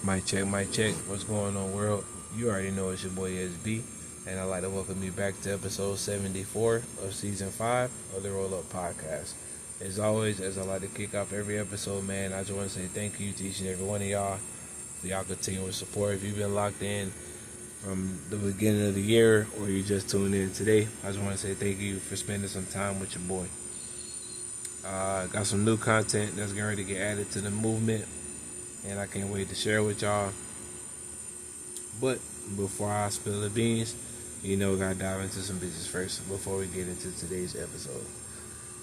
Mic check, mic check. What's going on, world? You already know it's your boy SB, and I'd like to welcome you back to episode 74 of season 5 of the Roll Up Podcast. As always, as I like to kick off every episode, man, I just want to say thank you to each and every one of y'all for y'all continuous support. If you've been locked in from the beginning of the year or you just tuned in today, I just want to say thank you for spending some time with your boy. Got some new content that's getting ready to get added to the movement, and I can't wait to share with y'all. But before I spill the beans, we gotta dive into some business first before we get into today's episode.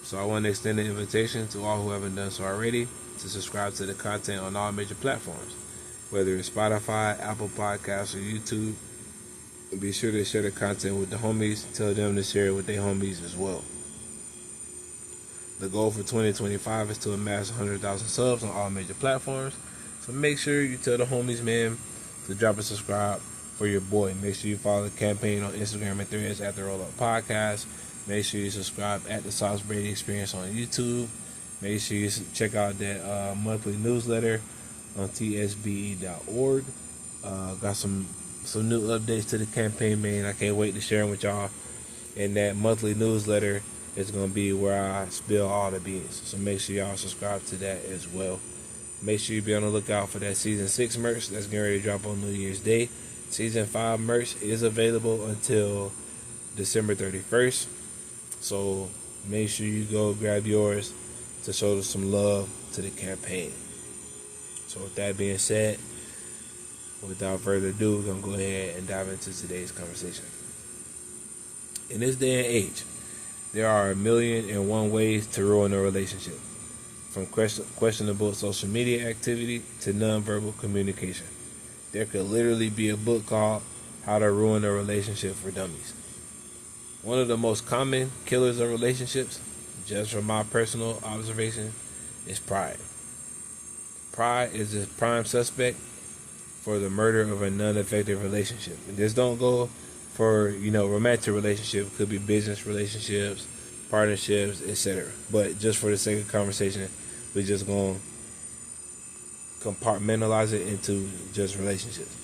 So I want to extend an invitation to all who haven't done so already to subscribe to the content on all major platforms, whether it's Spotify, Apple Podcasts, or YouTube. And be sure to share the content with the homies. Tell them to share it with their homies as well. The goal for 2025 is to amass 100,000 subs on all major platforms. So make sure you tell the homies, man, to drop a subscribe for your boy. Make sure you follow the campaign on Instagram and Threads at the Roll Up Podcast. Make sure you subscribe at the Sauce Brady Experience on YouTube. Make sure you check out that monthly newsletter on tsbe.org. Got some new updates to the campaign, man. I can't wait to share them with y'all. And that monthly newsletter is going to be where I spill all the beans. So make sure y'all subscribe to that as well. Make sure you be on the lookout for that Season 6 merch that's getting ready to drop on New Year's Day. Season 5 merch is available until December 31st. So make sure you go grab yours to show some love to the campaign. So with that being said, without further ado, we're going to go ahead and dive into today's conversation. In this day and age, there are 1,000,001 ways to ruin a relationship, from questionable social media activity to nonverbal communication. There could literally be a book called How to Ruin a Relationship for Dummies. One of the most common killers of relationships, just from my personal observation, is pride. Pride is the prime suspect for the murder of a non-effective relationship. And this don't go for, romantic relationship. It could be business relationships, partnerships, etc. But just for the sake of conversation, we're just going to compartmentalize it into just relationships.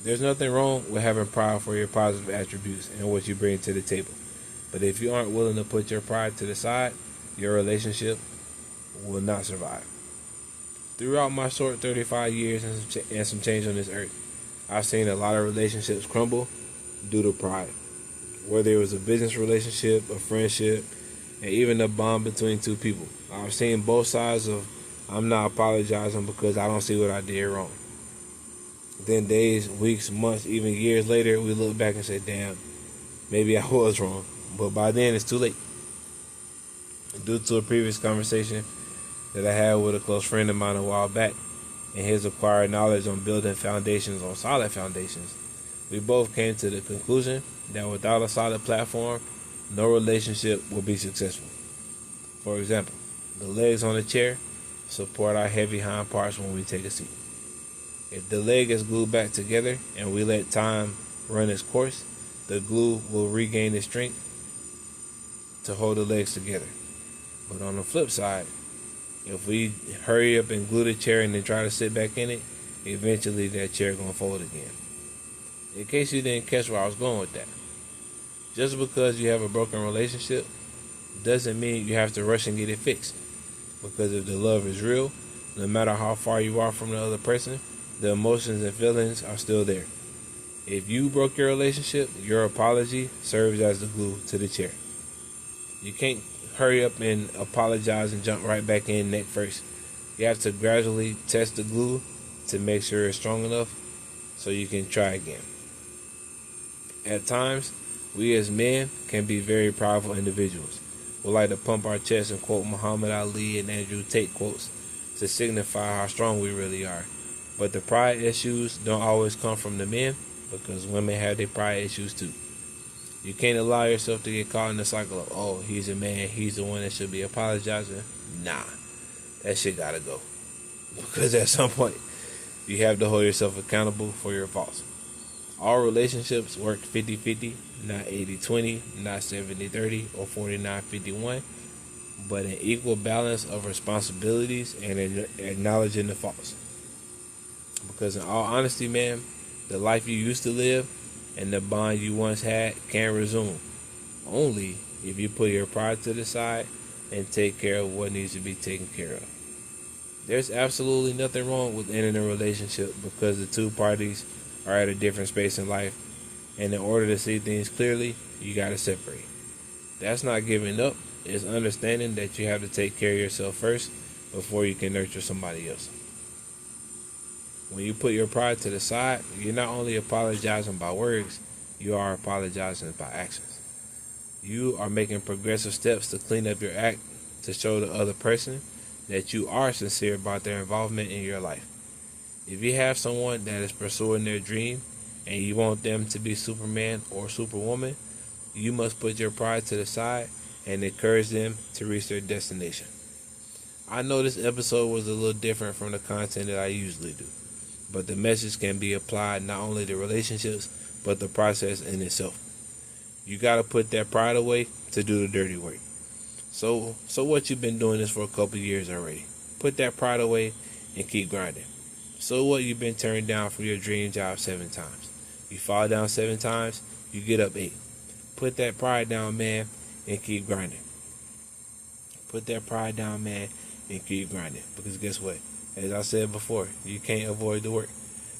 There's nothing wrong with having pride for your positive attributes and what you bring to the table. But if you aren't willing to put your pride to the side, your relationship will not survive. Throughout my short 35 years and some change on this earth, I've seen a lot of relationships crumble due to pride. Whether it was a business relationship, a friendship, and even a bond between two people. I've seen both sides of I'm not apologizing because I don't see what I did wrong. Then days, weeks, months, even years later, we look back and say, damn, maybe I was wrong. But by then, it's too late. Due to a previous conversation that I had with a close friend of mine a while back, and his acquired knowledge on building foundations on solid foundations, we both came to the conclusion that without a solid platform, no relationship will be successful. For example, the legs on the chair support our heavy hind parts when we take a seat. If the leg is glued back together and we let time run its course, the glue will regain its strength to hold the legs together. But on the flip side, if we hurry up and glue the chair and then try to sit back in it, eventually that chair gonna fold again. In case you didn't catch where I was going with that, just because you have a broken relationship doesn't mean you have to rush and get it fixed. Because if the love is real, no matter how far you are from the other person, the emotions and feelings are still there. If you broke your relationship, your apology serves as the glue to the chair. You can't hurry up and apologize and jump right back in neck first. You have to gradually test the glue to make sure it's strong enough so you can try again. At times, we as men can be very prideful individuals. We like to pump our chest and quote Muhammad Ali and Andrew Tate quotes to signify how strong we really are. But the pride issues don't always come from the men, because women have their pride issues too. You can't allow yourself to get caught in the cycle of, oh, he's a man, he's the one that should be apologizing. Nah, that shit gotta go. Because at some point, you have to hold yourself accountable for your faults. All relationships work 50-50, not 80-20, not 70-30, or 49-51, but an equal balance of responsibilities and acknowledging the faults. Because in all honesty, man, the life you used to live and the bond you once had can resume. Only if you put your pride to the side and take care of what needs to be taken care of. There's absolutely nothing wrong with ending a relationship because the two parties are at a different space in life, and in order to see things clearly, you gotta separate. That's not giving up, it's understanding that you have to take care of yourself first before you can nurture somebody else. When you put your pride to the side, you're not only apologizing by words, you are apologizing by actions. You are making progressive steps to clean up your act to show the other person that you are sincere about their involvement in your life. If you have someone that is pursuing their dream and you want them to be Superman or Superwoman, you must put your pride to the side and encourage them to reach their destination. I know this episode was a little different from the content that I usually do, but the message can be applied not only to relationships, but the process in itself. You gotta put that pride away to do the dirty work. So what, you've been doing this for a couple years already. Put that pride away and keep grinding. So what, you've been turned down from your dream job 7 times. You fall down 7 times, you get up 8. Put that pride down, man, and keep grinding. Put that pride down, man, and keep grinding. Because guess what? As I said before, you can't avoid the work.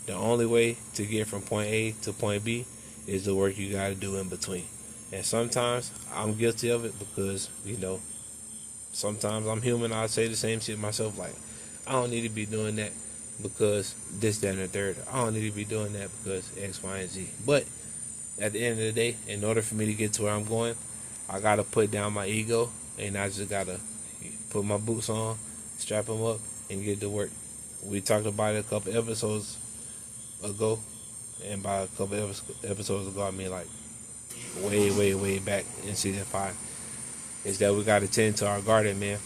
The only way to get from point A to point B is the work you gotta do in between. And sometimes I'm guilty of it because, sometimes I'm human. I say the same shit myself, like, I don't need to be doing that because this, that, and the third. I don't need to be doing that because X, Y, and Z. But at the end of the day, in order for me to get to where I'm going, I gotta put down my ego and I just gotta put my boots on, strap them up, and get to work. We talked about it a couple episodes ago, and by a couple episodes ago, I mean like way back in season 5. Is that we gotta tend to our garden, man.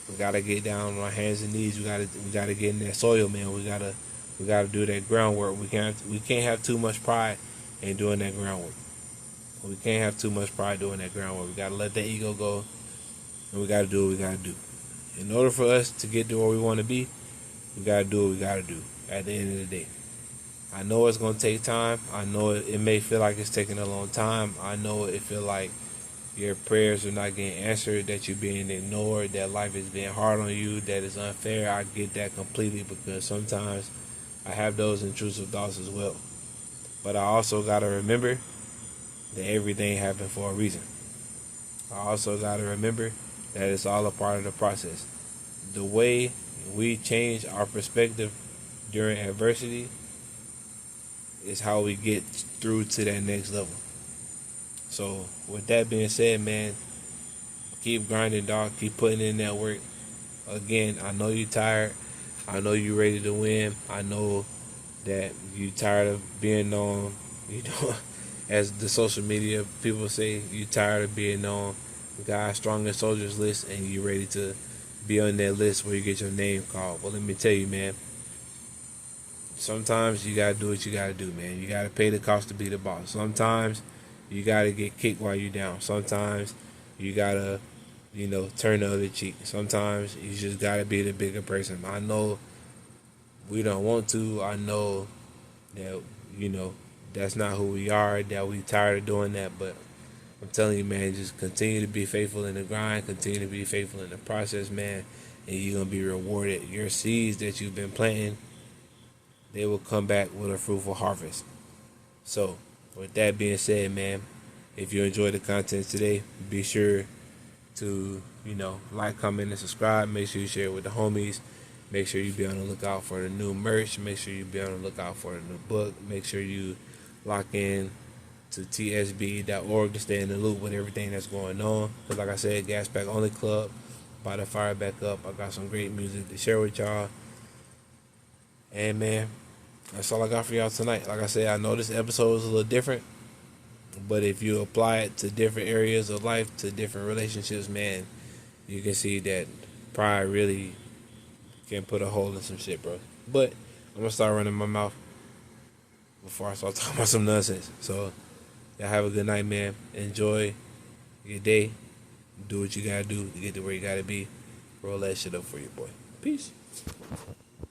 We gotta get down on our hands and knees. We gotta get in that soil, man. We gotta do that groundwork. We can't have too much pride in doing that groundwork. We can't have too much pride doing that groundwork. We gotta let that ego go, and we gotta do what we gotta do. In order for us to get to where we want to be, we gotta do what we gotta do at the end of the day. I know it's gonna take time. I know it may feel like it's taking a long time. I know it feel like your prayers are not getting answered, that you're being ignored, that life is being hard on you, that it's unfair. I get that completely because sometimes I have those intrusive thoughts as well. But I also gotta remember that everything happened for a reason. I also gotta remember that it's all a part of the process. The way we change our perspective during adversity is how we get through to that next level. So with that being said, man, keep grinding, dog. Keep putting in that work. Again, I know you're tired. I know you're ready to win. I know that you're tired of being on, as the social media people say, you're tired of being on God's Strongest Soldiers list, and you're ready to be on that list where you get your name called. Well, let me tell you, man, sometimes you gotta do what you gotta do, man. You gotta pay the cost to be the boss. Sometimes you gotta get kicked while you're down. Sometimes you gotta, turn the other cheek. Sometimes you just gotta be the bigger person. I know we don't want to. I know that, that's not who we are, that we tired of doing that, but I'm telling you, man, just continue to be faithful in the grind, continue to be faithful in the process, man, and you're going to be rewarded. Your seeds that you've been planting, they will come back with a fruitful harvest. So, with that being said, man, if you enjoyed the content today, be sure to, like, comment, and subscribe. Make sure you share it with the homies. Make sure you be on the lookout for the new merch. Make sure you be on the lookout for the new book. Make sure you lock in to tsb.org to stay in the loop with everything that's going on. Because like I said, Gas Pack Only Club, about to fire back up. I got some great music to share with y'all. And man, that's all I got for y'all tonight. Like I said, I know this episode is a little different, but if you apply it to different areas of life, to different relationships, man, you can see that pride really can put a hole in some shit, bro. But I'm gonna start running my mouth before I start talking about some nonsense. So y'all have a good night, man. Enjoy your day. Do what you gotta do to get to where you gotta be. Roll that shit up for you, boy. Peace.